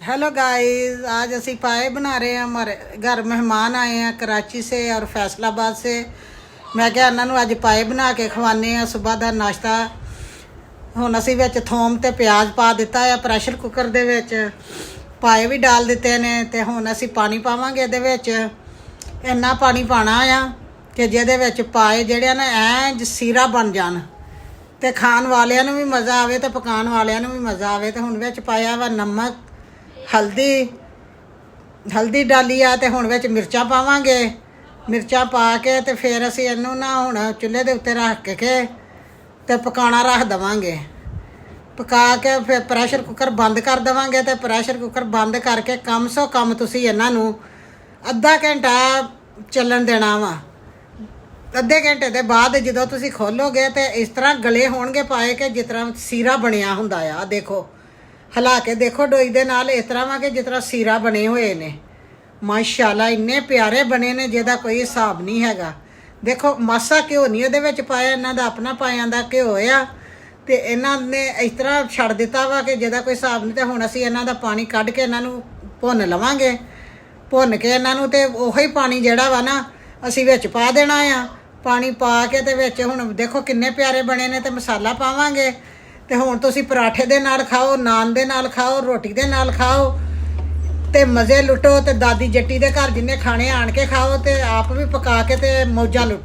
Hello guys, आज असी पाए बना रहे हैं। हमारे घर मेहमान आए हैं कराची से और फैसलाबाद से। मैं क्या इन्हों अज पाए बना के खवाने हैं सुबह का नाश्ता। हुण असी विच थोम ते प्याज पा दिता है प्रैशर कुकर दे विच, पाए भी डाल दिते ने। ते हुण असी पानी पावांगे इहदे विच। इन्ना पानी पाना आ कि जिहदे विच पाए जिहड़े ना ऐ सीरा बन जान ते खाण वालियां नूं भी मज़ा आवे ते पकाउण वालियां नूं भी मज़ा आवे। ते हुण विच पाया वा नमक, हल्दी डाली आ। ते हुण विच मिर्चां पावांगे। मिर्चां पा के ते फिर असीं इहनूं ना हुण चुल्हे दे उत्ते रख के ते पकाउणा रख देवांगे। पका के फिर प्रैशर कुकर बंद कर देवांगे। ते प्रैशर कुकर बंद करके कम सो कम तुसीं इन्हां नूं अद्धा घंटा ਚੱਲਣ देना वा। ਅੱਧੇ ਘੰਟੇ ਦੇ ਬਾਅਦ ਜਦੋਂ ਤੁਸੀਂ ਖੋਲੋਗੇ ਤੇ ਇਸ ਤਰ੍ਹਾਂ ਗਲੇ ਹੋਣਗੇ ਪਾਏ ਕਿ ਜਿਸ ਤਰ੍ਹਾਂ ਸੀਰਾ ਬਣਿਆ ਹੁੰਦਾ ਆ। ਦੇਖੋ, ਹਿਲਾ ਕੇ ਦੇਖੋ ਡੋਈ ਦੇ ਨਾਲ, ਇਸ ਤਰ੍ਹਾਂ ਵਾ ਕਿ ਜਿਸ ਤਰ੍ਹਾਂ ਸੀਰਾ ਬਣੇ ਹੋਏ ਨੇ। ਮਾਸ਼ਾਅੱਲਾ ਇੰਨੇ ਪਿਆਰੇ ਬਣੇ ਨੇ ਜਿਹਦਾ ਕੋਈ ਹਿਸਾਬ ਨਹੀਂ ਹੈਗਾ। ਦੇਖੋ ਮਾਸਾ ਘਿਓ ਨਹੀਂ ਉਹਦੇ ਵਿੱਚ ਪਾਇਆ, ਇਹਨਾਂ ਦਾ ਆਪਣਾ ਪਾਇਆਂ ਦਾ ਘਿਓ ਆ। ਤੇ ਇਹਨਾਂ ਨੇ ਇਸ ਤਰ੍ਹਾਂ ਛੱਡ ਦਿੱਤਾ ਵਾ ਕਿ ਜਿਹਦਾ ਕੋਈ ਹਿਸਾਬ ਨਹੀਂ। ਤੇ ਹੁਣ ਅਸੀਂ ਇਹਨਾਂ ਦਾ ਪਾਣੀ ਕੱਢ ਕੇ ਇਹਨਾਂ ਨੂੰ ਭੁੰਨ ਲਵਾਂਗੇ। ਭੁੰਨ ਕੇ ਇਹਨਾਂ ਨੂੰ ਤੇ ਉਹੀ ਪਾਣੀ ਜਿਹੜਾ ਵਾ ਨਾ ਅਸੀਂ ਵਿੱਚ ਪਾ ਦੇਣਾ ਆ। ਪਾਣੀ ਪਾ ਕੇ ਤੇ ਵਿੱਚ ਹੁਣ ਦੇਖੋ ਕਿੰਨੇ ਪਿਆਰੇ ਬਣੇ ਨੇ। ਤੇ ਮਸਾਲਾ ਪਾਵਾਂਗੇ। ਤੇ ਹੁਣ ਤੁਸੀਂ ਪਰਾਠੇ ਦੇ ਨਾਲ ਖਾਓ, ਨਾਨ ਦੇ ਨਾਲ ਖਾਓ, ਰੋਟੀ ਦੇ ਨਾਲ ਖਾਓ ਤੇ ਮਜ਼ੇ ਲੁੱਟੋ। ਤੇ ਦਾਦੀ ਜੱਟੀ ਦੇ ਘਰ ਜਿੰਨੇ ਖਾਣੇ ਆਣ ਕੇ ਖਾਓ ਤੇ ਆਪ ਵੀ ਪਕਾ ਕੇ ਤੇ ਮੌਜਾਂ ਲੁੱਟੋ।